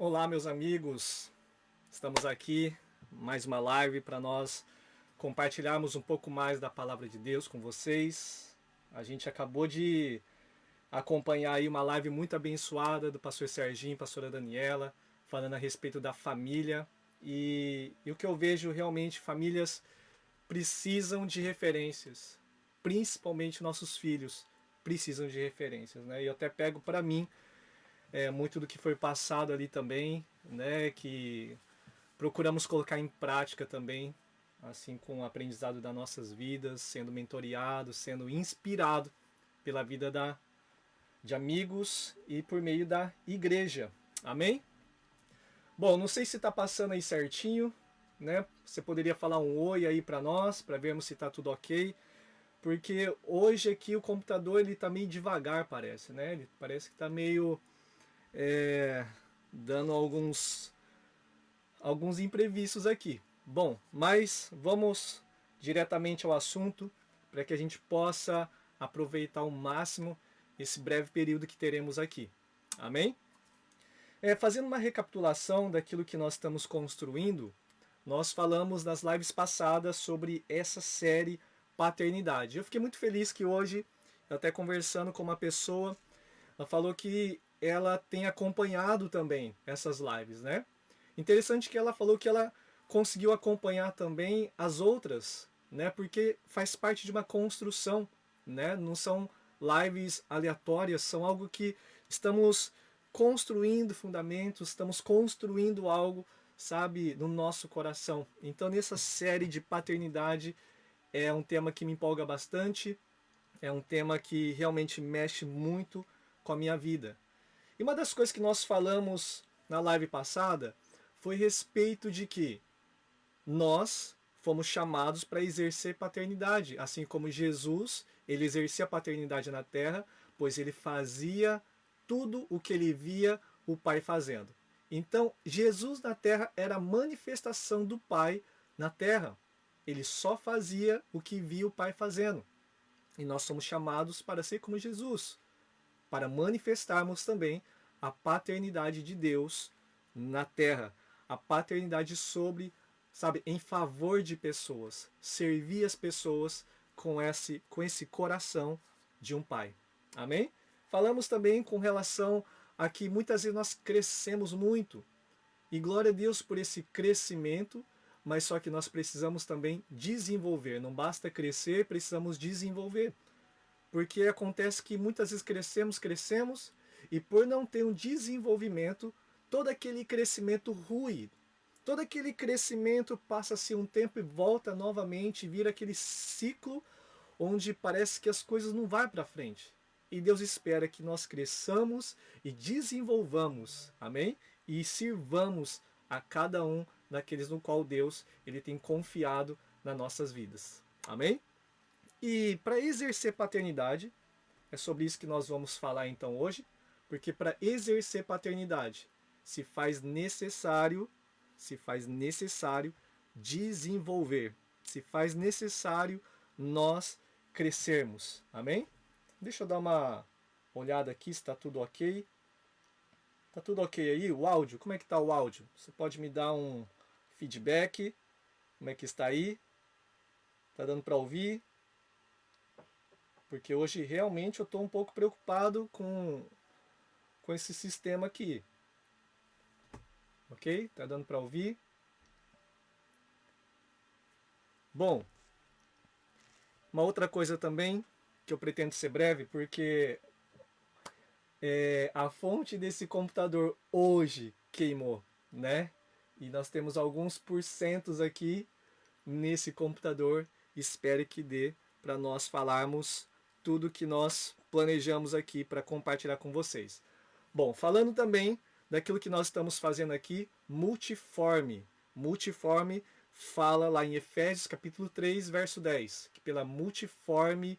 Olá, meus amigos. Estamos aqui mais uma live para nós compartilharmos um pouco mais da palavra de Deus com vocês. A gente acabou de acompanhar aí uma live muito abençoada do pastor Serginho, pastora Daniela, falando a respeito da família. E o que eu vejo realmente, famílias precisam de referências, principalmente nossos filhos precisam de referências, né? E eu até pego para mim muito do que foi passado ali também, né? Que procuramos colocar em prática também, assim com o aprendizado das nossas vidas, sendo mentoreado, sendo inspirado pela vida de amigos e por meio da igreja. Amém? Bom, não sei se está passando aí certinho, né? Você poderia falar um oi aí para nós, para vermos se está tudo ok. Porque hoje aqui o computador ele tá meio devagar, parece, né? Ele parece que está meio dando alguns imprevistos aqui. Bom, mas vamos diretamente ao assunto para que a gente possa aproveitar ao máximo esse breve período que teremos aqui. Amém? Fazendo uma recapitulação daquilo que nós estamos construindo, nós falamos nas lives passadas sobre essa série Paternidade. Eu fiquei muito feliz que hoje, até conversando com uma pessoa, ela falou que ela tem acompanhado também essas lives, né? Interessante que ela falou que ela conseguiu acompanhar também as outras, né? Porque faz parte de uma construção, né? Não são lives aleatórias, são algo que estamos construindo fundamentos, estamos construindo algo, sabe, no nosso coração. Então, nessa série de paternidade é um tema que me empolga bastante, é um tema que realmente mexe muito com a minha vida. E uma das coisas que nós falamos na live passada foi a respeito de que nós fomos chamados para exercer paternidade, assim como Jesus, ele exercia a paternidade na terra, pois ele fazia tudo o que ele via o Pai fazendo. Então, Jesus na terra era a manifestação do Pai na terra. Ele só fazia o que via o Pai fazendo. E nós somos chamados para ser como Jesus, para manifestarmos também a paternidade de Deus na terra, a paternidade sobre, sabe, em favor de pessoas, servir as pessoas com esse coração de um pai. Amém? Falamos também com relação a que muitas vezes nós crescemos muito. E glória a Deus por esse crescimento, mas só que nós precisamos também desenvolver. Não basta crescer, precisamos desenvolver. Porque acontece que muitas vezes crescemos, e por não ter um desenvolvimento, todo aquele crescimento rui. Todo aquele crescimento passa-se um tempo e volta novamente, vira aquele ciclo onde parece que as coisas não vão para frente. E Deus espera que nós cresçamos e desenvolvamos, amém? E sirvamos a cada um daqueles no qual Deus ele tem confiado nas nossas vidas. Amém? E para exercer paternidade, é sobre isso que nós vamos falar então hoje, porque para exercer paternidade se faz necessário desenvolver, se faz necessário nós crescermos. Amém? Deixa eu dar uma olhada aqui se está tudo ok. Tá tudo ok aí? O áudio? Como é que tá o áudio? Você pode me dar um feedback? Como é que está aí? Tá dando para ouvir? Porque hoje realmente eu estou um pouco preocupado com esse sistema aqui. Ok? Tá dando para ouvir? Bom, uma outra coisa também que eu pretendo ser breve, porque a fonte desse computador hoje queimou, né? E nós temos alguns porcentos aqui nesse computador. Espero que dê para nós falarmos tudo que nós planejamos aqui para compartilhar com vocês. Bom, falando também daquilo que nós estamos fazendo aqui, multiforme. Multiforme fala lá em Efésios capítulo 3, verso 10, que pela multiforme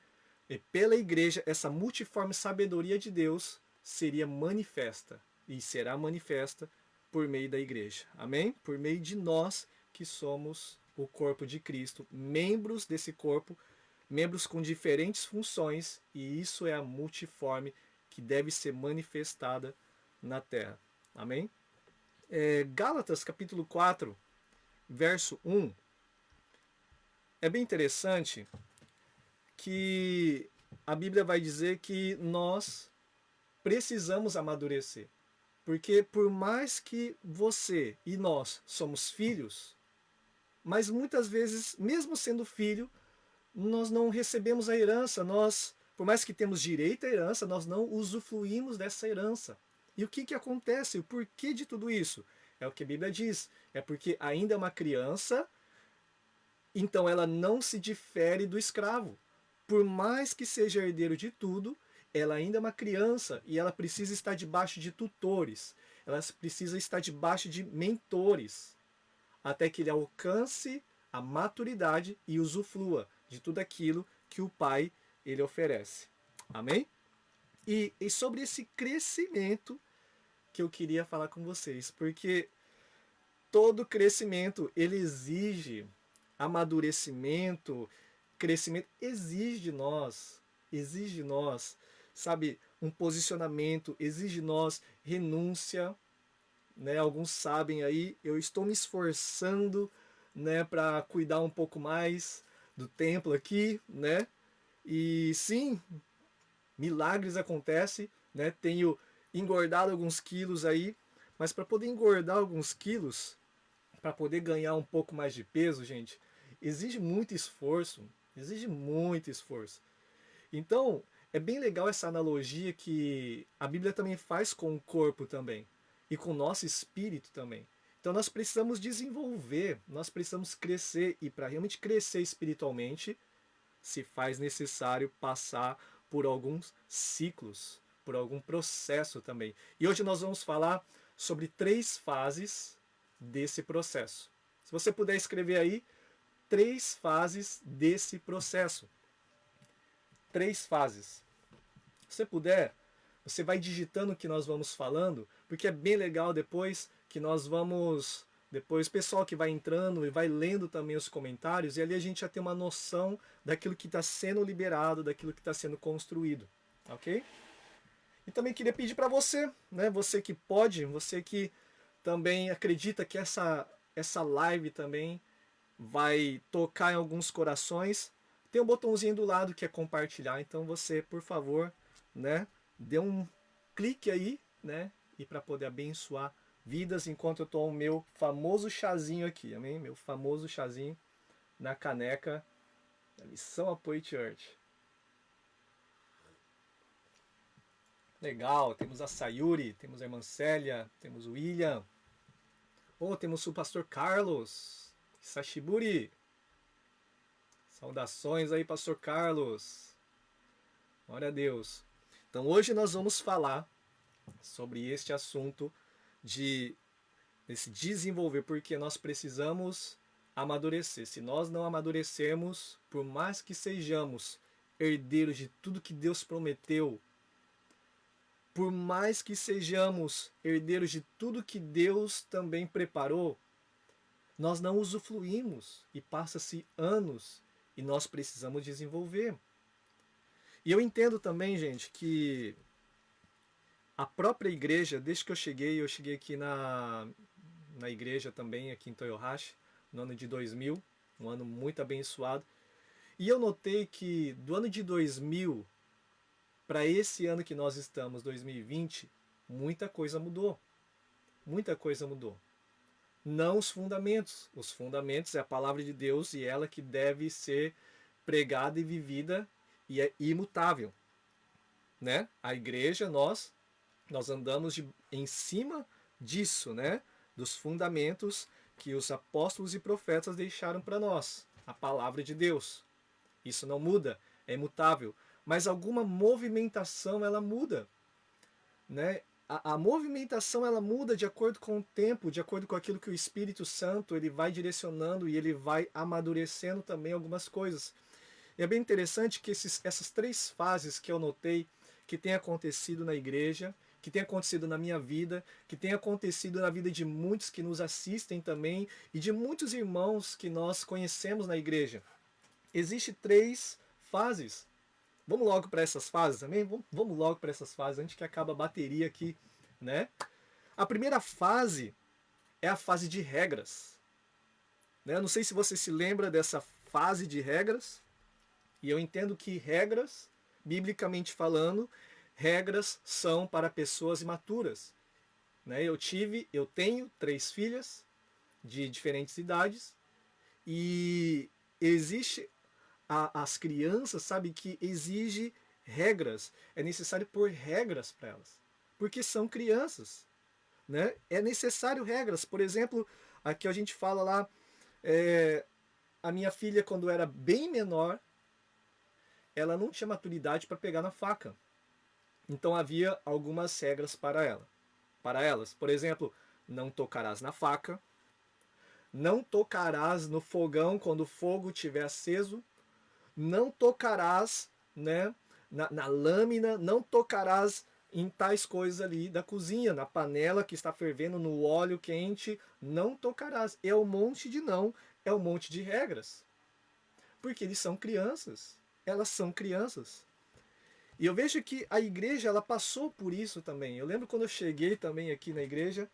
e pela igreja, essa multiforme sabedoria de Deus seria manifesta e será manifesta por meio da igreja. Amém? Por meio de nós que somos o corpo de Cristo, membros desse corpo, membros com diferentes funções, e isso é a multiforme que deve ser manifestada na terra. Amém? Gálatas capítulo 4, verso 1, é bem interessante que a Bíblia vai dizer que nós precisamos amadurecer. Porque por mais que você e nós somos filhos, mas muitas vezes, mesmo sendo filho, nós não recebemos a herança, por mais que temos direito à herança, nós não usufruímos dessa herança. E o que acontece? O porquê de tudo isso? É o que a Bíblia diz. É porque ainda é uma criança, então ela não se difere do escravo. Por mais que seja herdeiro de tudo, ela ainda é uma criança e ela precisa estar debaixo de tutores. Ela precisa estar debaixo de mentores, até que ele alcance a maturidade e usufrua de tudo aquilo que o pai ele oferece. Amém? E sobre esse crescimento que eu queria falar com vocês, porque todo crescimento ele exige amadurecimento, crescimento, exige de nós, sabe, um posicionamento, exige de nós renúncia, né? Alguns sabem aí, eu estou me esforçando, né, para cuidar um pouco mais do templo aqui, né? E sim, milagres acontecem, né? Tenho engordado alguns quilos aí, mas para poder engordar alguns quilos, para poder ganhar um pouco mais de peso, gente, exige muito esforço, exige muito esforço. Então, é bem legal essa analogia que a Bíblia também faz com o corpo também e com o nosso espírito também. Então nós precisamos desenvolver, nós precisamos crescer e para realmente crescer espiritualmente, se faz necessário passar por alguns ciclos, por algum processo também. E hoje nós vamos falar sobre 3 fases desse processo. Se você puder escrever aí, 3 fases desse processo. 3 fases. Se você puder, você vai digitando o que nós vamos falando, porque é bem legal depois que nós vamos... Depois o pessoal que vai entrando e vai lendo também os comentários, e ali a gente já tem uma noção daquilo que está sendo liberado, daquilo que está sendo construído. Ok? E também queria pedir para você, né, você que pode, você que também acredita que essa live também vai tocar em alguns corações, tem um botãozinho do lado que é compartilhar, então você, por favor, né, dê um clique aí, né, e para poder abençoar vidas enquanto eu tomo o meu famoso chazinho aqui, amém? Meu famoso chazinho na caneca da Missão Apoio Church. Legal, temos a Sayuri, temos a irmã Célia, temos o William. Oh, temos o pastor Carlos. Sashiburi. Saudações aí, pastor Carlos. Glória a Deus. Então hoje nós vamos falar sobre este assunto de se desenvolver, porque nós precisamos amadurecer. Se nós não amadurecermos, por mais que sejamos herdeiros de tudo que Deus prometeu, por mais que sejamos herdeiros de tudo que Deus também preparou, nós não usufruímos e passa-se anos e nós precisamos desenvolver. E eu entendo também, gente, que a própria igreja, desde que eu cheguei aqui na igreja também, aqui em Toyohashi, no ano de 2000, um ano muito abençoado. E eu notei que do ano de 2000 para esse ano que nós estamos, 2020, muita coisa mudou. Muita coisa mudou. Não os fundamentos. Os fundamentos é a palavra de Deus e ela que deve ser pregada e vivida e é imutável. Né? A igreja, nós andamos em cima disso, né? Dos fundamentos que os apóstolos e profetas deixaram para nós. A palavra de Deus. Isso não muda, é imutável. Mas alguma movimentação ela muda, né? A movimentação ela muda de acordo com o tempo, de acordo com aquilo que o Espírito Santo ele vai direcionando e ele vai amadurecendo também algumas coisas. E é bem interessante que essas 3 fases que eu notei que tem acontecido na igreja, que tem acontecido na minha vida, que tem acontecido na vida de muitos que nos assistem também e de muitos irmãos que nós conhecemos na igreja. Existem 3 fases. Vamos logo para essas fases, amém? Vamos logo para essas fases antes que acabe a bateria aqui, né? A primeira fase é a fase de regras. Né? Eu não sei se você se lembra dessa fase de regras, e eu entendo que regras, biblicamente falando, regras são para pessoas imaturas. Né? Eu tenho 3 filhas de diferentes idades, e existe as crianças, sabe, que exige regras. É necessário pôr regras para elas, porque são crianças, né? É necessário regras. Por exemplo, aqui a gente fala lá, a minha filha, quando era bem menor, ela não tinha maturidade para pegar na faca. Então havia algumas regras para elas. Por exemplo, não tocarás na faca, não tocarás no fogão quando o fogo estiver aceso, não tocarás, né, na lâmina, não tocarás em tais coisas ali da cozinha, na panela que está fervendo, no óleo quente, não tocarás. É um monte de não, é um monte de regras. Porque eles são crianças, elas são crianças. E eu vejo que a igreja, ela passou por isso também. Eu lembro quando eu cheguei também aqui na igreja,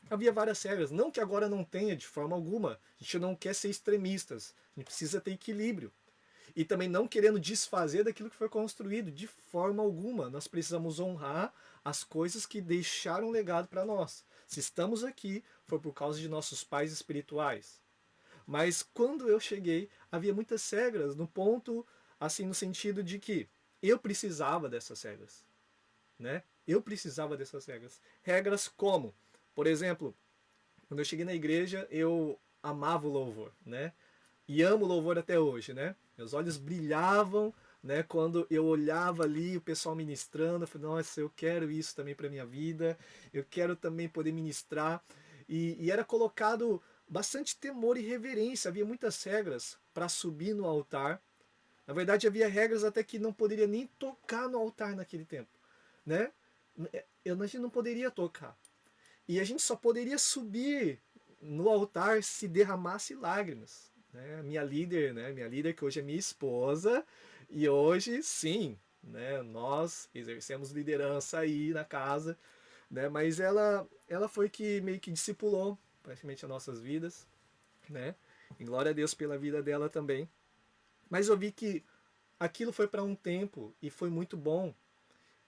havia várias regras. Não que agora não tenha de forma alguma. A gente não quer ser extremistas. A gente precisa ter equilíbrio. E também não querendo desfazer daquilo que foi construído de forma alguma. Nós precisamos honrar as coisas que deixaram legado para nós. Se estamos aqui, foi por causa de nossos pais espirituais. Mas quando eu cheguei, havia muitas regras, no ponto, assim, no sentido de que eu precisava dessas regras, né? Eu precisava dessas regras. Regras como, por exemplo, quando eu cheguei na igreja, eu amava o louvor, né? E amo o louvor até hoje, né? Meus olhos brilhavam, né? Quando eu olhava ali o pessoal ministrando, eu falei, nossa, eu quero isso também para minha vida, eu quero também poder ministrar. E era colocado bastante temor e reverência, havia muitas regras para subir no altar. Na verdade, havia regras até que não poderia nem tocar no altar naquele tempo, né? A gente não poderia tocar. E a gente só poderia subir no altar se derramasse lágrimas. Né? Minha líder que hoje é minha esposa, e hoje sim, né, nós exercemos liderança aí na casa, né, mas ela foi que meio que discipulou praticamente as nossas vidas, né? E glória a Deus pela vida dela também. Mas eu vi que aquilo foi para um tempo e foi muito bom.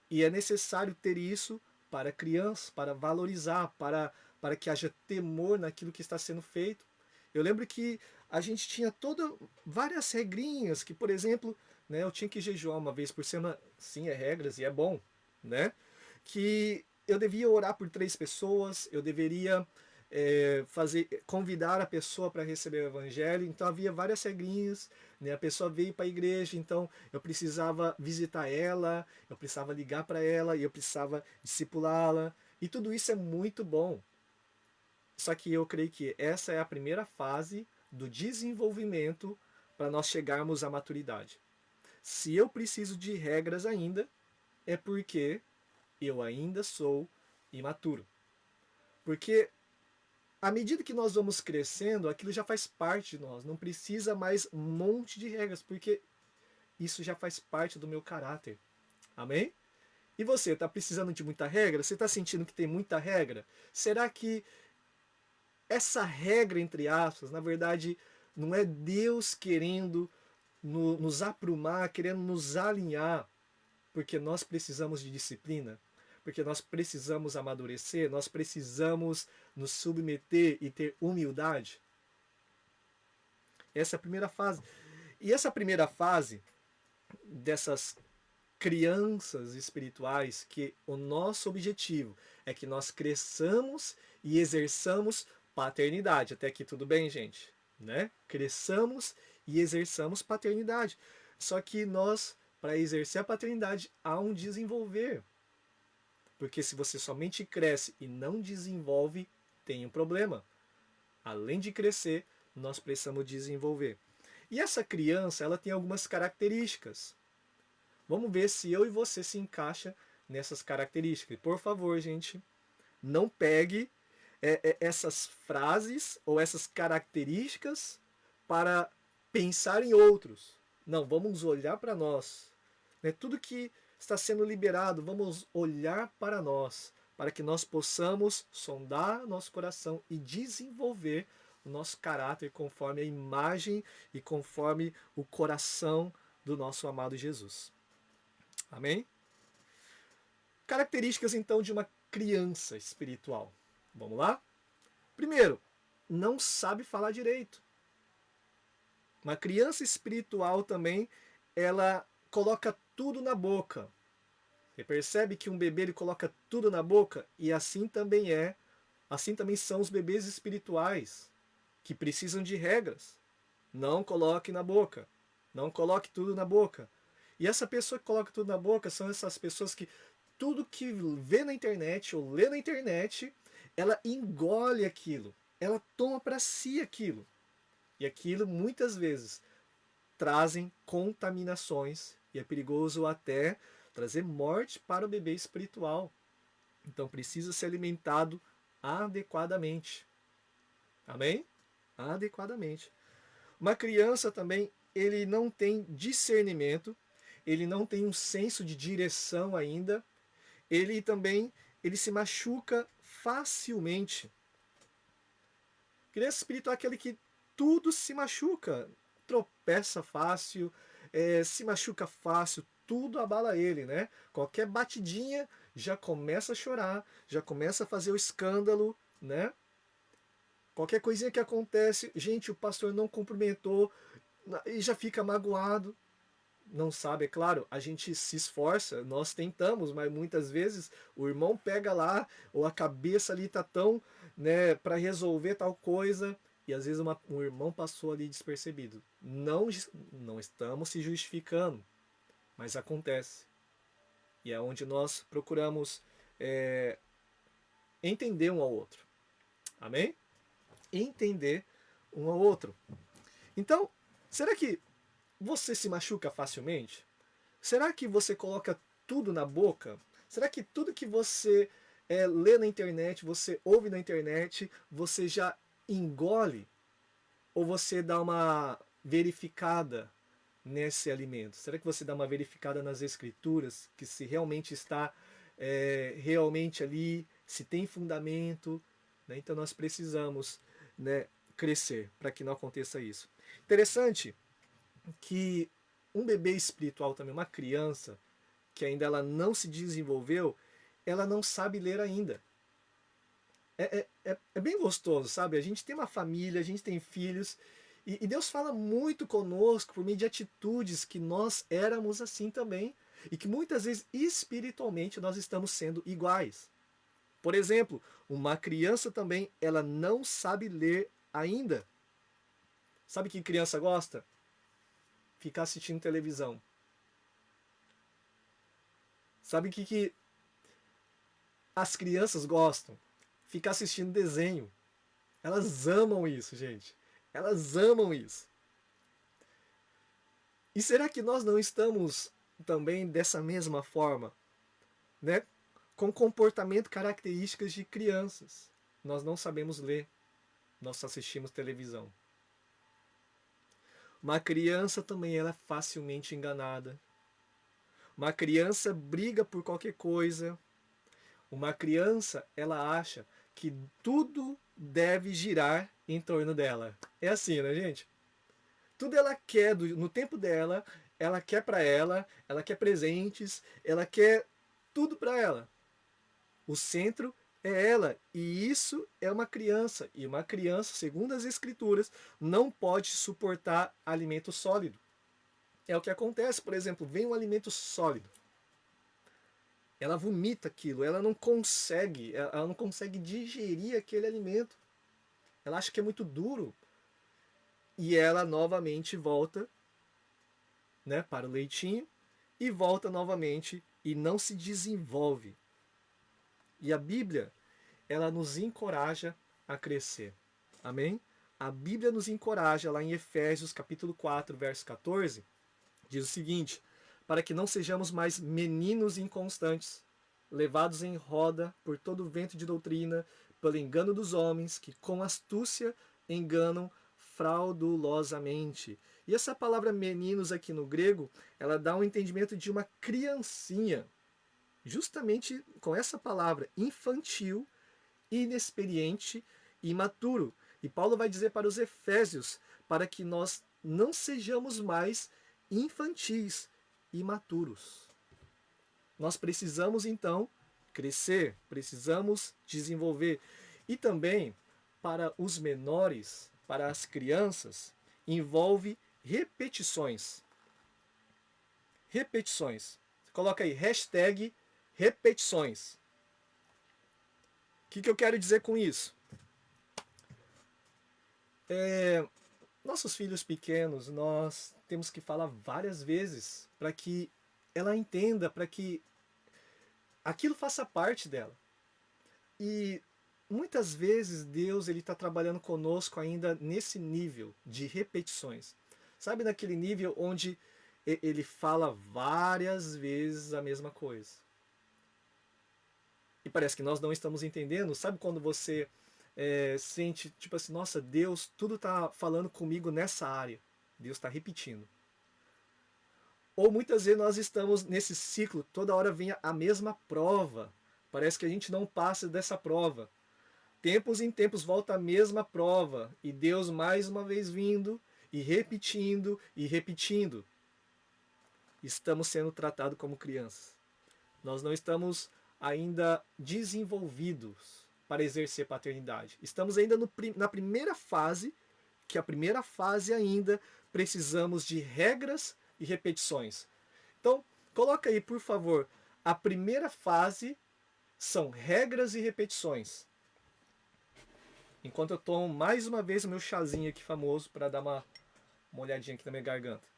E é necessário ter isso para crianças, para valorizar, para que haja temor naquilo que está sendo feito. Eu lembro que a gente tinha várias regrinhas, que, por exemplo, né, eu tinha que jejuar uma vez por semana. Sim, é regras e é bom, né? Que eu devia orar por 3 pessoas, eu deveria convidar a pessoa para receber o evangelho. Então havia várias regrinhas, né? A pessoa veio para a igreja, então eu precisava visitar ela, eu precisava ligar para ela e eu precisava discipulá-la. E tudo isso é muito bom. Só que eu creio que essa é a primeira fase do desenvolvimento para nós chegarmos à maturidade. Se eu preciso de regras ainda, é porque eu ainda sou imaturo. Porque à medida que nós vamos crescendo, aquilo já faz parte de nós. Não precisa mais um monte de regras, porque isso já faz parte do meu caráter. Amém? E você, está precisando de muita regra? Você está sentindo que tem muita regra? Será que essa regra, entre aspas, na verdade, não é Deus querendo nos aprumar, querendo nos alinhar, porque nós precisamos de disciplina? Porque nós precisamos amadurecer, nós precisamos nos submeter e ter humildade. Essa é a primeira fase. E essa primeira fase dessas crianças espirituais, que o nosso objetivo é que nós cresçamos e exerçamos paternidade. Até aqui tudo bem, gente? Né? Cresçamos e exerçamos paternidade. Só que nós, para exercer a paternidade, há um desenvolver. Porque se você somente cresce e não desenvolve, tem um problema. Além de crescer, nós precisamos desenvolver. E essa criança, ela tem algumas características. Vamos ver se eu e você se encaixa nessas características. Por favor, gente, não pegue essas frases ou essas características para pensar em outros. Não, vamos olhar para nós. Tudo que está sendo liberado, vamos olhar para nós, para que nós possamos sondar nosso coração e desenvolver o nosso caráter conforme a imagem e conforme o coração do nosso amado Jesus. Amém? Características então de uma criança espiritual. Vamos lá? Primeiro, não sabe falar direito. Uma criança espiritual também, ela coloca tudo na boca. Você percebe que um bebê ele coloca tudo na boca? E assim também são os bebês espirituais, que precisam de regras. Não coloque na boca. Não coloque tudo na boca. E essa pessoa que coloca tudo na boca são essas pessoas que tudo que vê na internet ou lê na internet, ela engole aquilo. Ela toma para si aquilo. E aquilo muitas vezes trazem contaminações e é perigoso até trazer morte para o bebê espiritual. Então precisa ser alimentado adequadamente. Amém? Adequadamente. Uma criança também, ele não tem discernimento, ele não tem um senso de direção ainda, ele se machuca facilmente. Criança espiritual é aquele que tudo se machuca, tropeça fácil, se machuca fácil, tudo abala ele, né? Qualquer batidinha já começa a chorar, já começa a fazer o escândalo, né? Qualquer coisinha que acontece, gente, o pastor não cumprimentou e já fica magoado. Não sabe, é claro, a gente se esforça, nós tentamos, mas muitas vezes o irmão pega lá, ou a cabeça ali tá tão, né, para resolver tal coisa, e às vezes um irmão passou ali despercebido. Não estamos se justificando, mas acontece. E é onde nós procuramos entender um ao outro. Amém? Entender um ao outro. Então, será que você se machuca facilmente? Será que você coloca tudo na boca? Será que tudo que você lê na internet, você ouve na internet, você já engole? Ou você dá uma verificada nesse alimento? Será que você dá uma verificada nas escrituras, que se realmente está realmente ali, se tem fundamento? Né? Então nós precisamos, né, crescer para que não aconteça isso. Interessante que um bebê espiritual também, uma criança que ainda ela não se desenvolveu, ela não sabe ler ainda. É bem gostoso, sabe? A gente tem uma família, a gente tem filhos, e Deus fala muito conosco por meio de atitudes que nós éramos assim também, e que muitas vezes espiritualmente nós estamos sendo iguais. Por exemplo, uma criança também, ela não sabe ler ainda. Sabe o que criança gosta? Ficar assistindo televisão. Sabe o que as crianças gostam? Ficar assistindo desenho. Elas amam isso, gente. Elas amam isso. E será que nós não estamos também dessa mesma forma, né? Com comportamento características de crianças. Nós não sabemos ler. Nós assistimos televisão. Uma criança também ela é facilmente enganada. Uma criança briga por qualquer coisa. Uma criança, ela acha que tudo deve girar em torno dela. É assim, né, gente? Tudo ela quer no tempo dela, ela quer para ela quer presentes, ela quer tudo para ela. O centro é ela, e isso é uma criança. E uma criança, segundo as escrituras, não pode suportar alimento sólido. É o que acontece, por exemplo, vem um alimento sólido. Ela vomita aquilo, ela não consegue digerir aquele alimento. Ela acha que é muito duro. E ela novamente volta, né, para o leitinho e volta novamente e não se desenvolve. E a Bíblia, ela nos encoraja a crescer. Amém? A Bíblia nos encoraja lá em Efésios capítulo 4, verso 14, diz o seguinte: para que não sejamos mais meninos inconstantes, levados em roda por todo vento de doutrina, pelo engano dos homens, que com astúcia enganam fraudulosamente. E essa palavra meninos aqui no grego, ela dá um entendimento de uma criancinha. justamente com essa palavra, infantil, inexperiente e imaturo. E Paulo vai dizer para os Efésios para que nós não sejamos mais infantis, imaturos. Nós precisamos então crescer, precisamos desenvolver. E também para os menores, para as crianças, envolve repetições. Repetições. Coloca aí, hashtag repetições. O que eu quero dizer com isso? Nossos filhos pequenos, nós temos que falar várias vezes para que ela entenda, para que aquilo faça parte dela. E muitas vezes Deus ele está trabalhando conosco ainda nesse nível de repetições. Sabe, naquele nível onde ele fala várias vezes a mesma coisa. E parece que nós não estamos entendendo. Sabe quando você sente, tipo assim, nossa, Deus, tudo está falando comigo nessa área. Deus está repetindo. Ou muitas vezes nós estamos nesse ciclo, toda hora vem a mesma prova. Parece que a gente não passa dessa prova. Tempos em tempos volta a mesma prova. E Deus mais uma vez vindo e repetindo e repetindo. Estamos sendo tratados como crianças. Nós não estamos ainda desenvolvidos para exercer paternidade. Estamos ainda na primeira fase, que a primeira fase ainda precisamos de regras e repetições. Então, coloca aí, por favor, a primeira fase são regras e repetições. Enquanto eu tomo mais uma vez o meu chazinho aqui famoso para dar uma olhadinha aqui na minha garganta.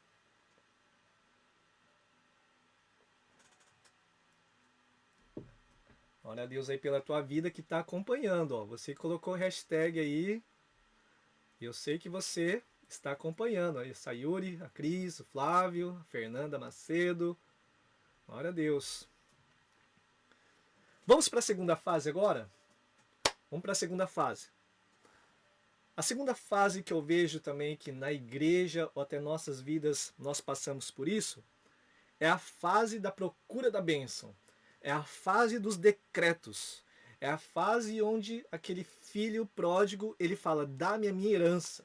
Olha a Deus aí pela tua vida que está acompanhando. Ó. Você colocou hashtag aí. Eu sei que você está acompanhando. Aí, a Sayuri, a Cris, o Flávio, a Fernanda Macedo. Glória a Deus. Vamos para a segunda fase agora? Vamos para a segunda fase. A segunda fase que eu vejo também que na igreja ou até nossas vidas nós passamos por isso é a fase da procura da bênção. É a fase dos decretos. É a fase onde aquele filho pródigo ele fala: dá-me a minha herança.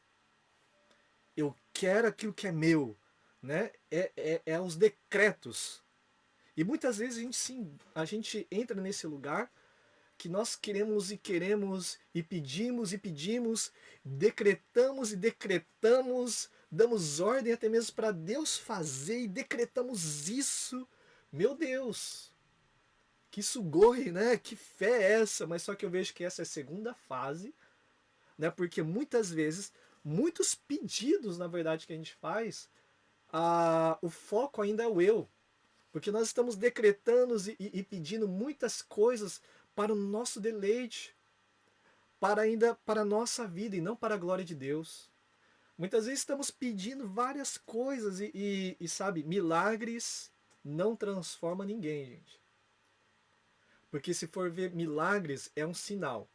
Eu quero aquilo que é meu. Né? É os decretos. E muitas vezes a gente entra nesse lugar que nós queremos e pedimos, decretamos e decretamos, damos ordem até mesmo para Deus fazer e decretamos isso. Meu Deus, que sugoi, né? Que fé é essa? Mas só que eu vejo que essa é a segunda fase, né? Porque muitas vezes, muitos pedidos, na verdade, que a gente faz, o foco ainda é o eu. Porque nós estamos decretando e pedindo muitas coisas para o nosso deleite, para a nossa vida e não para a glória de Deus. Muitas vezes estamos pedindo várias coisas e sabe, milagres não transforma ninguém, gente. Porque se for ver, milagres é um sinal.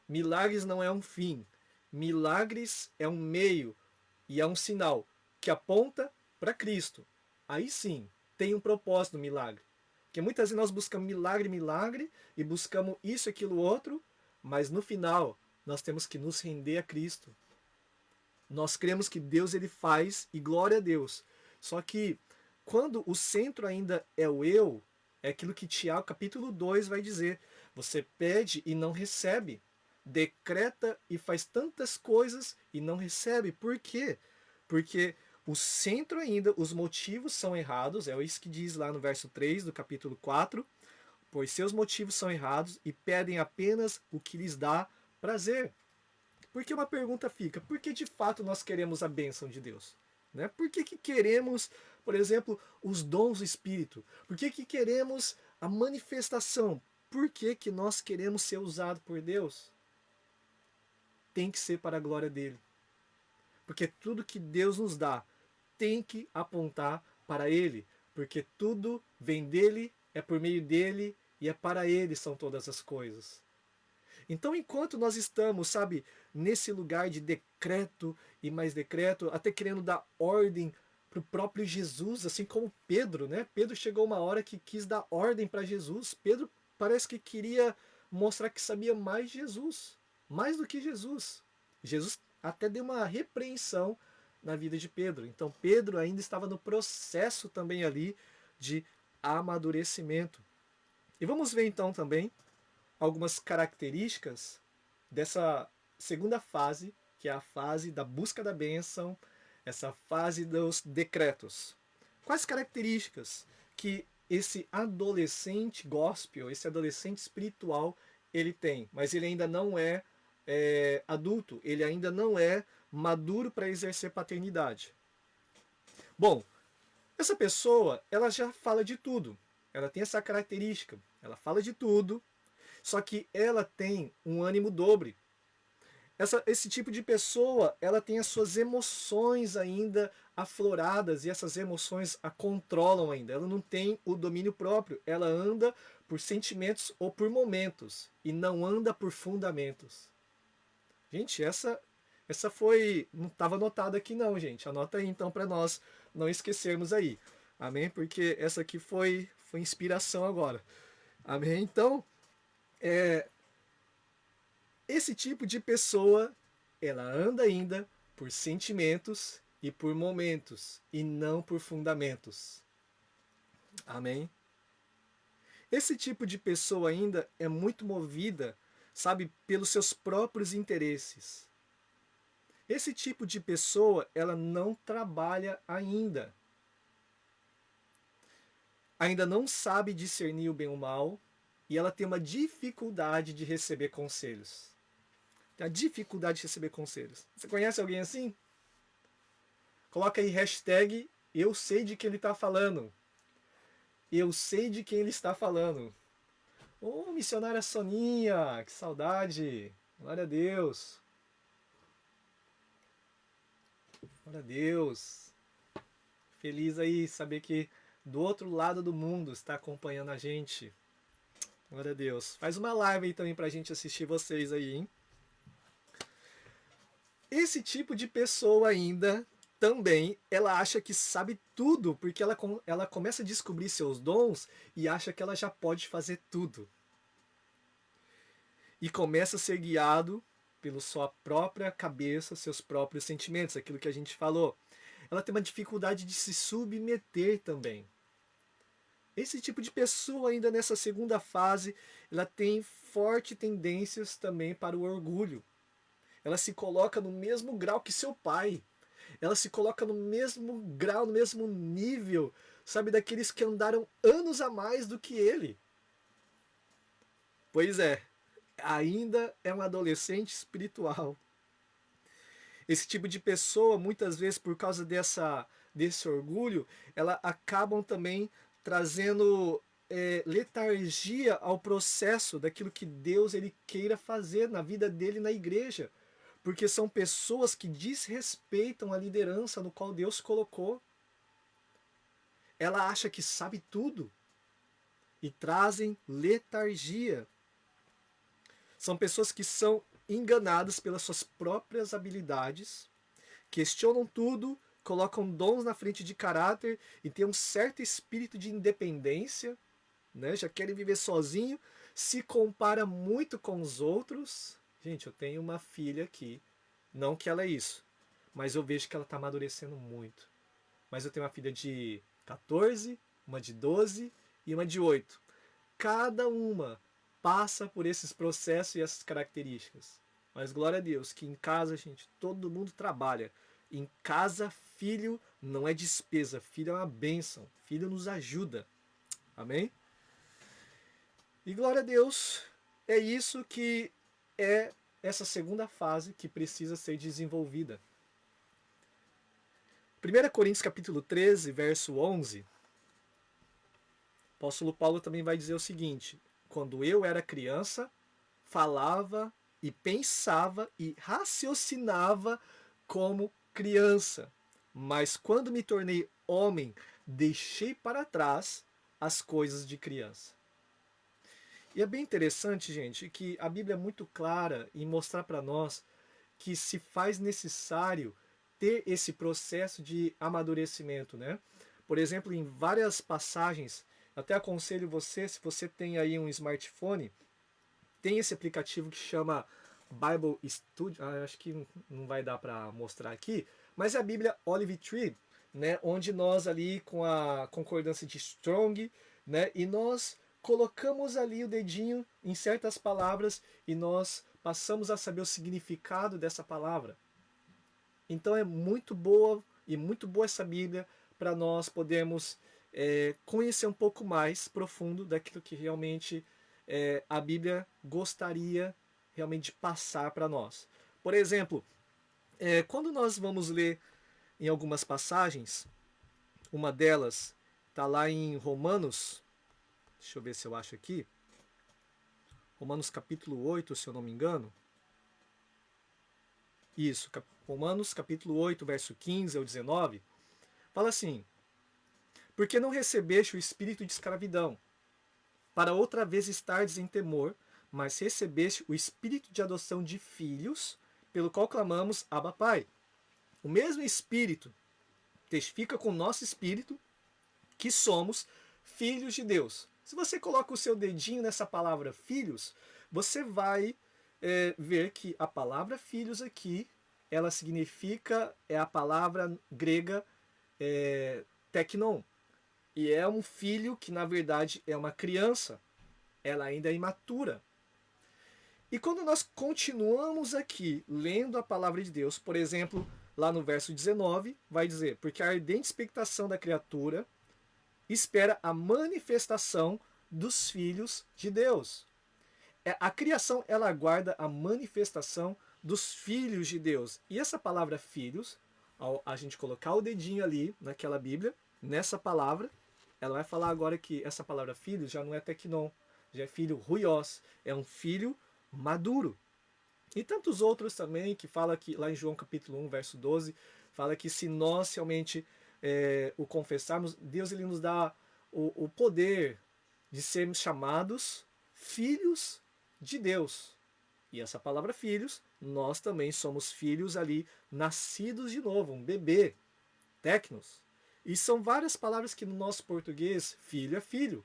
Milagres não é um fim. Milagres é um meio e é um sinal que aponta para Cristo. Aí sim, tem um propósito no milagre. Porque muitas vezes nós buscamos milagre, e buscamos isso, aquilo, outro, mas no final nós temos que nos render a Cristo. Nós cremos que Deus ele faz e glória a Deus. Só que quando o centro ainda é o eu, é aquilo que Tiago capítulo 2 vai dizer. Você pede e não recebe. Decreta e faz tantas coisas e não recebe. Por quê? Porque o centro ainda, os motivos são errados, é isso que diz lá no verso 3 do capítulo 4, pois seus motivos são errados e pedem apenas o que lhes dá prazer. Porque uma pergunta fica, por que de fato nós queremos a bênção de Deus? Né? Por que queremos, por exemplo, os dons do Espírito? Por que queremos a manifestação? Por que nós queremos ser usados por Deus? Tem que ser para a glória dele. Porque tudo que Deus nos dá tem que apontar para Ele. Porque tudo vem dele, é por meio dele e é para Ele são todas as coisas. Então, enquanto nós estamos, sabe, nesse lugar de decreto e mais decreto, até querendo dar ordem para o próprio Jesus, assim como Pedro, né? Pedro chegou uma hora que quis dar ordem para Jesus. Pedro parece que queria mostrar que sabia mais de Jesus, mais do que Jesus. Jesus até deu uma repreensão na vida de Pedro. Então Pedro ainda estava no processo também ali de amadurecimento. E vamos ver então também algumas características dessa segunda fase, que é a fase da busca da bênção, essa fase dos decretos. Quais características que esse adolescente gospel, esse adolescente espiritual, ele tem? Mas ele ainda não é, adulto, ele ainda não é maduro para exercer paternidade. Bom, essa pessoa, ela já fala de tudo. Ela tem essa característica. Ela fala de tudo, só que ela tem um ânimo dobre. Esse tipo de pessoa, ela tem as suas emoções ainda afloradas e essas emoções a controlam ainda. Ela não tem o domínio próprio. Ela anda por sentimentos ou por momentos e não anda por fundamentos. Gente, essa foi, não estava anotada aqui não, gente. Anota aí então para nós não esquecermos aí. Amém? Porque essa aqui foi inspiração agora. Amém? Então, esse tipo de pessoa, ela anda ainda por sentimentos e por momentos, e não por fundamentos. Amém? Esse tipo de pessoa ainda é muito movida, sabe, pelos seus próprios interesses. Esse tipo de pessoa, ela não trabalha ainda. Ainda não sabe discernir o bem e o mal, e ela tem uma dificuldade de receber conselhos. Tem a dificuldade de receber conselhos. Você conhece alguém assim? Coloca aí hashtag eu sei de quem ele está falando. Eu sei de quem ele está falando. Ô, missionária Soninha, que saudade. Glória a Deus. Glória a Deus. Feliz aí saber que do outro lado do mundo está acompanhando a gente. Glória a Deus. Faz uma live aí também pra gente assistir vocês aí, hein? Esse tipo de pessoa ainda também, ela acha que sabe tudo, porque ela começa a descobrir seus dons e acha que ela já pode fazer tudo. E começa a ser guiado pela sua própria cabeça, seus próprios sentimentos, aquilo que a gente falou. Ela tem uma dificuldade de se submeter também. Esse tipo de pessoa ainda nessa segunda fase, ela tem fortes tendências também para o orgulho. Ela se coloca no mesmo grau que seu pai. Ela se coloca no mesmo grau, no mesmo nível, sabe, daqueles que andaram anos a mais do que ele. Pois é, ainda é um adolescente espiritual. Esse tipo de pessoa, muitas vezes por causa desse orgulho, ela acabam também trazendo letargia ao processo daquilo que Deus ele queira fazer na vida dele na igreja. Porque são pessoas que desrespeitam a liderança no qual Deus colocou. Ela acha que sabe tudo e trazem letargia. São pessoas que são enganadas pelas suas próprias habilidades, questionam tudo, colocam dons na frente de caráter e têm um certo espírito de independência, né? Já querem viver sozinho, se compara muito com os outros. Gente, eu tenho uma filha aqui, não que ela é isso, mas eu vejo que ela está amadurecendo muito. Mas eu tenho uma filha de 14, uma de 12 e uma de 8. Cada uma passa por esses processos e essas características. Mas glória a Deus que em casa, gente, todo mundo trabalha. Em casa, filho não é despesa, filho é uma bênção, filho nos ajuda. Amém? E glória a Deus, é isso que é essa segunda fase que precisa ser desenvolvida. 1 Coríntios capítulo 13, verso 11, o apóstolo Paulo também vai dizer o seguinte: quando eu era criança, falava e pensava e raciocinava como criança, mas quando me tornei homem, deixei para trás as coisas de criança. E é bem interessante, gente, que a Bíblia é muito clara em mostrar para nós que se faz necessário ter esse processo de amadurecimento, né? Por exemplo, em várias passagens, até aconselho você, se você tem aí um smartphone, tem esse aplicativo que chama Bible Studio, acho que não vai dar para mostrar aqui, mas é a Bíblia Olive Tree, né, onde nós ali com a concordância de Strong, né, e nós colocamos ali o dedinho em certas palavras e nós passamos a saber o significado dessa palavra. Então é muito boa e muito boa essa Bíblia para nós podermos conhecer um pouco mais profundo daquilo que realmente a Bíblia gostaria realmente de passar para nós. Por exemplo, quando nós vamos ler em algumas passagens, uma delas está lá em Romanos, deixa eu ver se eu acho aqui, Romanos capítulo 8, se eu não me engano. Isso, Romanos capítulo 8, verso 15 ao 19, fala assim: porque não recebeste o espírito de escravidão, para outra vez estardes em temor, mas recebeste o espírito de adoção de filhos, pelo qual clamamos, Abba Pai. O mesmo espírito testifica com o nosso espírito que somos filhos de Deus. Se você coloca o seu dedinho nessa palavra filhos, você vai ver que a palavra filhos aqui, ela significa, é a palavra grega teknon. E é um filho que na verdade é uma criança. Ela ainda é imatura. E quando nós continuamos aqui lendo a palavra de Deus, por exemplo, lá no verso 19, vai dizer: porque a ardente expectação da criatura espera a manifestação dos filhos de Deus. A criação, ela aguarda a manifestação dos filhos de Deus. E essa palavra filhos, ao a gente colocar o dedinho ali naquela Bíblia, nessa palavra, ela vai falar agora que essa palavra filhos já não é teknon, já é filho ruios, é um filho maduro. E tantos outros também que fala que lá em João capítulo 1, verso 12, fala que se nós realmente o confessarmos, Deus ele nos dá o poder de sermos chamados filhos de Deus. E essa palavra filhos, nós também somos filhos ali, nascidos de novo, um bebê, teknos. E são várias palavras que no nosso português, filho é filho.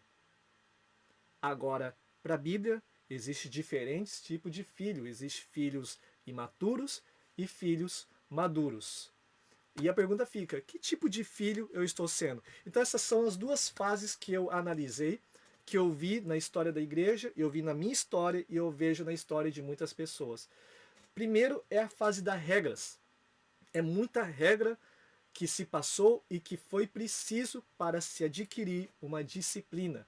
Agora, para a Bíblia, existe diferentes tipos de filho. Existem filhos imaturos e filhos maduros. E a pergunta fica: que tipo de filho eu estou sendo? Então essas são as duas fases que eu analisei, que eu vi na história da igreja, eu vi na minha história e eu vejo na história de muitas pessoas. Primeiro é a fase das regras. É muita regra que se passou e que foi preciso para se adquirir uma disciplina.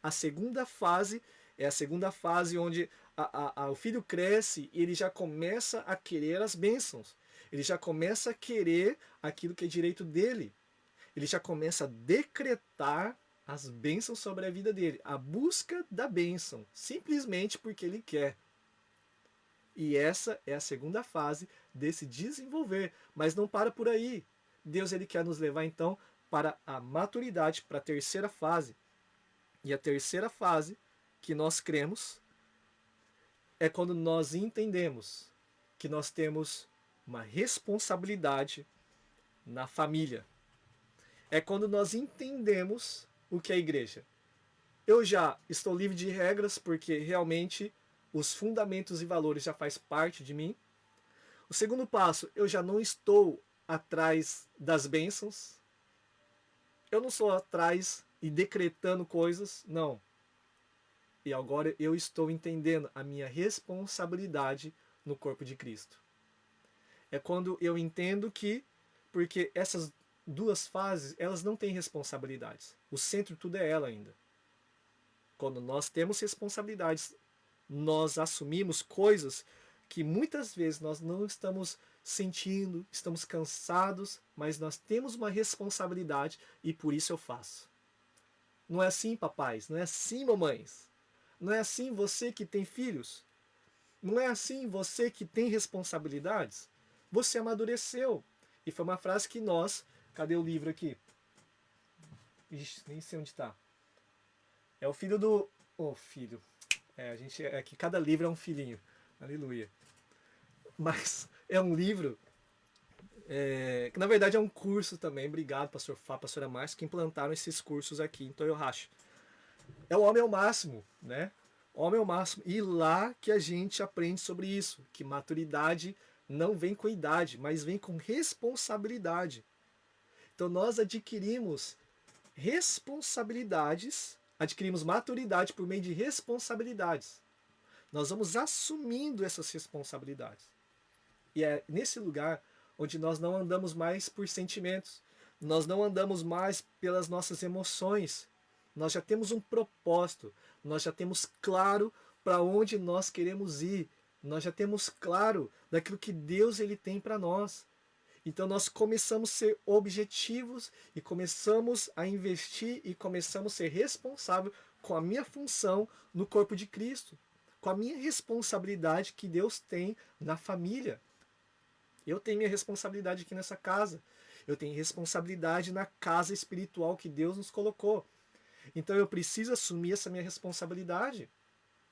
A segunda fase é a segunda fase onde o filho cresce e ele já começa a querer as bênçãos. Ele já começa a querer aquilo que é direito dele. Ele já começa a decretar as bênçãos sobre a vida dele. A busca da bênção, simplesmente porque ele quer. E essa é a segunda fase desse desenvolver. Mas não para por aí. Deus ele quer nos levar então para a maturidade, para a terceira fase. E a terceira fase que nós cremos é quando nós entendemos que nós temos uma responsabilidade na família. É quando nós entendemos o que é a igreja. Eu já estou livre de regras porque realmente os fundamentos e valores já faz parte de mim. O segundo passo, eu já não estou atrás das bênçãos. Eu não sou atrás e decretando coisas, não. E agora eu estou entendendo a minha responsabilidade no corpo de Cristo. É quando eu entendo que, porque essas duas fases, elas não têm responsabilidades. O centro de tudo é ela ainda. Quando nós temos responsabilidades, nós assumimos coisas que muitas vezes nós não estamos sentindo, estamos cansados, mas nós temos uma responsabilidade e por isso eu faço. Não é assim, papais? Não é assim, mamães? Não é assim você que tem filhos? Não é assim você que tem responsabilidades? Você amadureceu. E foi uma frase que nós... Cadê o livro aqui? Ixi, nem sei onde está. É o filho do... Oh, filho. A gente... É que cada livro é um filhinho. Aleluia. Mas é um livro que na verdade é um curso também. Obrigado, pastor Fá, pastora Márcia, que implantaram esses cursos aqui em Toyohashi. É o homem ao máximo, né? Homem ao máximo. E lá que a gente aprende sobre isso, que maturidade não vem com idade, mas vem com responsabilidade. Então nós adquirimos responsabilidades, adquirimos maturidade por meio de responsabilidades. Nós vamos assumindo essas responsabilidades. E é nesse lugar onde nós não andamos mais por sentimentos, nós não andamos mais pelas nossas emoções. Nós já temos um propósito, nós já temos claro para onde nós queremos ir, nós já temos claro daquilo que Deus ele tem para nós. Então nós começamos a ser objetivos e começamos a investir e começamos a ser responsável com a minha função no corpo de Cristo, com a minha responsabilidade que Deus tem na família. Eu tenho minha responsabilidade aqui nessa casa. Eu tenho responsabilidade na casa espiritual que Deus nos colocou. Então eu preciso assumir essa minha responsabilidade.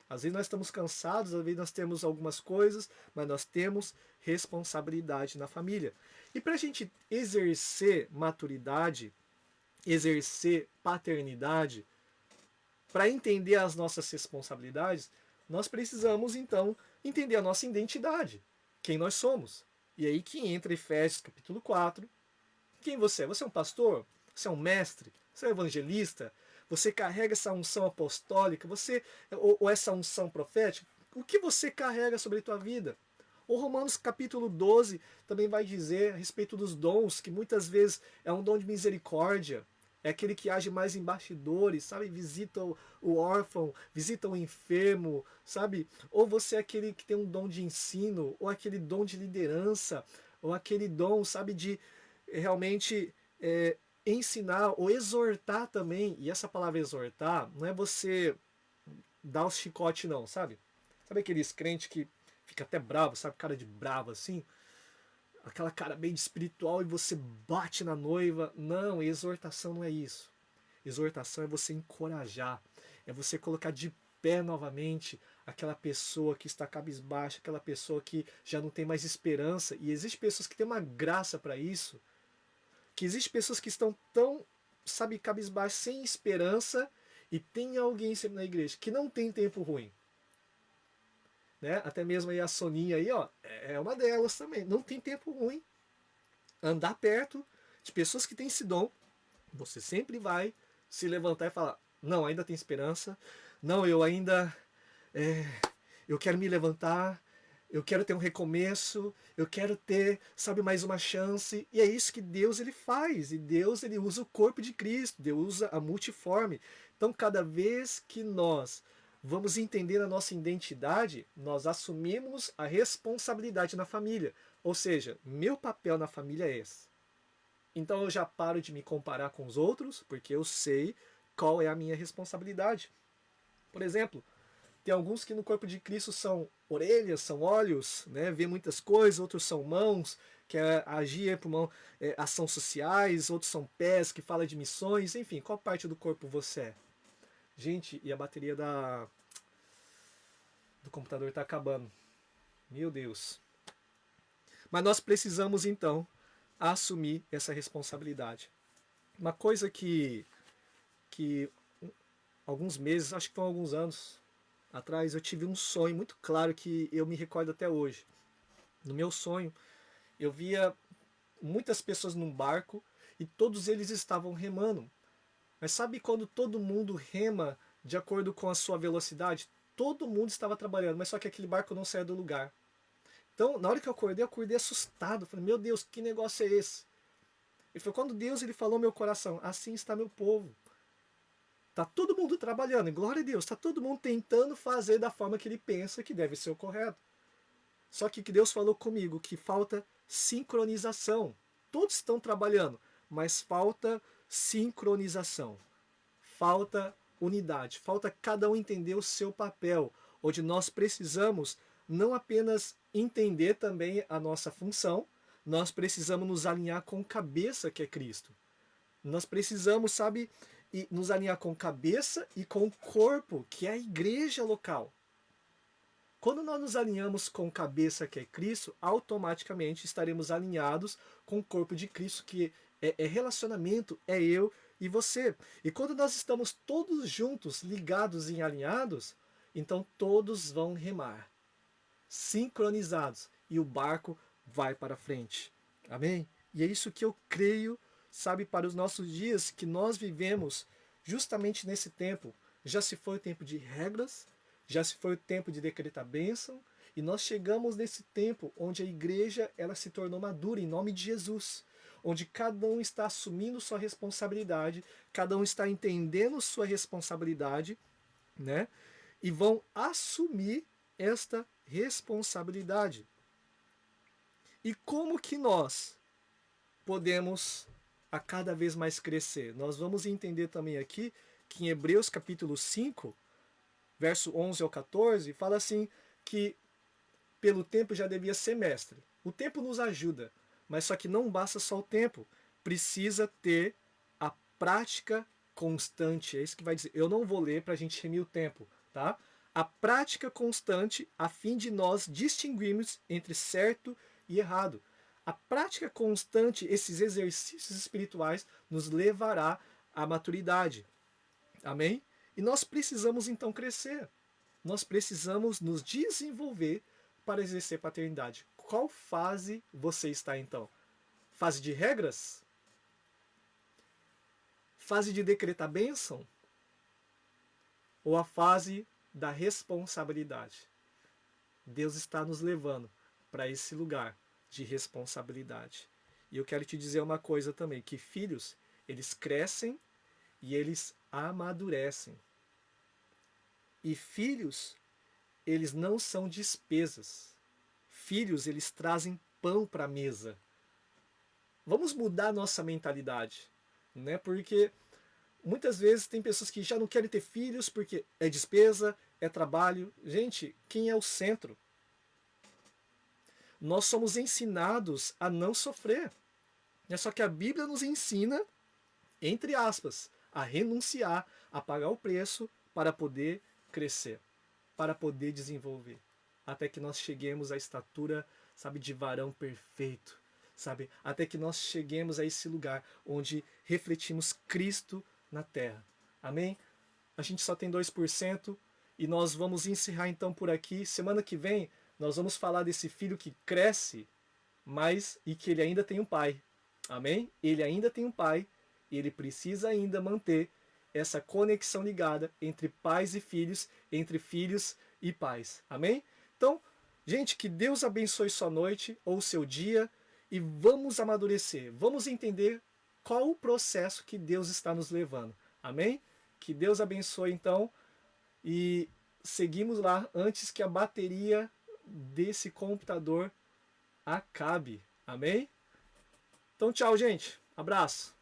Às vezes nós estamos cansados, às vezes nós temos algumas coisas, mas nós temos responsabilidade na família. E para a gente exercer maturidade, exercer paternidade, para entender as nossas responsabilidades, nós precisamos então entender a nossa identidade, quem nós somos. E aí que entra Efésios capítulo 4. Quem você é? Você é um pastor? Você é um mestre? Você é um evangelista? Você carrega essa unção apostólica? Ou essa unção profética? O que você carrega sobre a tua vida? O Romanos capítulo 12 também vai dizer a respeito dos dons, que muitas vezes é um dom de misericórdia, é aquele que age mais em bastidores, sabe? Visita o órfão, visita o enfermo, sabe? Ou você é aquele que tem um dom de ensino, ou aquele dom de liderança, ou aquele dom, sabe, de realmente ensinar ou exortar também. E essa palavra exortar não é você dar o chicote não, sabe? Sabe aqueles crentes que fica até bravo, sabe? Cara de bravo assim. Aquela cara bem de espiritual e você bate na noiva. Não, exortação não é isso. Exortação é você encorajar. É você colocar de pé novamente aquela pessoa que está cabisbaixa, aquela pessoa que já não tem mais esperança. E existem pessoas que têm uma graça para isso. Que existem pessoas que estão tão, sabe, cabisbaixas, sem esperança. E tem alguém sempre na igreja que não tem tempo ruim. Né? Até mesmo aí a Soninha aí, ó, é uma delas também. Não tem tempo ruim. Andar perto de pessoas que têm esse dom, você sempre vai se levantar e falar: não, ainda tem esperança. Não, eu ainda eu quero me levantar. Eu quero ter um recomeço. Eu quero ter, sabe, mais uma chance. E é isso que Deus ele faz. E Deus ele usa o corpo de Cristo. Deus usa a multiforme. Então, cada vez que nós vamos entender a nossa identidade, nós assumimos a responsabilidade na família. Ou seja, meu papel na família é esse. Então eu já paro de me comparar com os outros, porque eu sei qual é a minha responsabilidade. Por exemplo, tem alguns que no corpo de Cristo são orelhas, são olhos, né? Vê muitas coisas, outros são mãos, que é agir por mão, ação sociais, outros são pés, que fala de missões, enfim, qual parte do corpo você é? Gente, e a bateria do computador está acabando. Meu Deus. Mas nós precisamos então assumir essa responsabilidade. Uma coisa que alguns meses, acho que foram alguns anos atrás, eu tive um sonho muito claro que eu me recordo até hoje. No meu sonho, eu via muitas pessoas num barco e todos eles estavam remando. Mas sabe quando todo mundo rema de acordo com a sua velocidade? Todo mundo estava trabalhando, mas só que aquele barco não saía do lugar. Então, na hora que eu acordei assustado. Falei, meu Deus, que negócio é esse? E foi quando Deus ele falou no meu coração: assim está meu povo. Tá todo mundo trabalhando, e glória a Deus, tá todo mundo tentando fazer da forma que ele pensa que deve ser o correto. Só que Deus falou comigo que falta sincronização. Todos estão trabalhando, mas falta sincronização. Falta unidade, falta cada um entender o seu papel, onde nós precisamos não apenas entender também a nossa função, nós precisamos nos alinhar com cabeça que é Cristo. Nós precisamos, sabe, nos alinhar com cabeça e com corpo, que é a igreja local. Quando nós nos alinhamos com cabeça, que é Cristo, automaticamente estaremos alinhados com o corpo de Cristo, que é relacionamento, é eu e você. E quando nós estamos todos juntos, ligados e alinhados, então todos vão remar, sincronizados, e o barco vai para frente. Amém? E é isso que eu creio, sabe, para os nossos dias, que nós vivemos justamente nesse tempo. Já se foi o tempo de regras, já se foi o tempo de decretar bênção, e nós chegamos nesse tempo onde a igreja ela se tornou madura em nome de Jesus, onde cada um está assumindo sua responsabilidade, cada um está entendendo sua responsabilidade, né? E vão assumir esta responsabilidade. E como que nós podemos a cada vez mais crescer? Nós vamos entender também aqui que em Hebreus capítulo 5, verso 11 ao 14, fala assim que pelo tempo já devia ser mestre. O tempo nos ajuda, mas só que não basta só o tempo. Precisa ter a prática constante. É isso que vai dizer. Eu não vou ler para a gente remir o tempo, tá? A prática constante a fim de nós distinguirmos entre certo e errado. A prática constante, esses exercícios espirituais, nos levará à maturidade. Amém? E nós precisamos então crescer. Nós precisamos nos desenvolver para exercer paternidade. Qual fase você está então? Fase de regras? Fase de decretar bênção? Ou a fase da responsabilidade? Deus está nos levando para esse lugar de responsabilidade. E eu quero te dizer uma coisa também, que filhos, eles crescem e eles amadurecem. E filhos, eles não são despesas. Filhos, eles trazem pão para a mesa. Vamos mudar nossa mentalidade, né? Porque muitas vezes tem pessoas que já não querem ter filhos porque é despesa, é trabalho. Gente, quem é o centro? Nós somos ensinados a não sofrer. Só que a Bíblia nos ensina, entre aspas, a renunciar, a pagar o preço para poder crescer, para poder desenvolver, até que nós cheguemos à estatura, sabe, de varão perfeito, sabe, até que nós cheguemos a esse lugar onde refletimos Cristo na terra. Amém? A gente só tem 2% e nós vamos encerrar então por aqui. Semana que vem nós vamos falar desse filho que cresce, mas e que ele ainda tem um pai. Amém? Ele ainda tem um pai e ele precisa ainda manter essa conexão ligada entre pais e filhos, entre filhos e pais. Amém? Então, gente, que Deus abençoe sua noite ou seu dia e vamos amadurecer. Vamos entender qual o processo que Deus está nos levando. Amém? Que Deus abençoe então e seguimos lá antes que a bateria desse computador acabe. Amém? Então, tchau, gente. Abraço.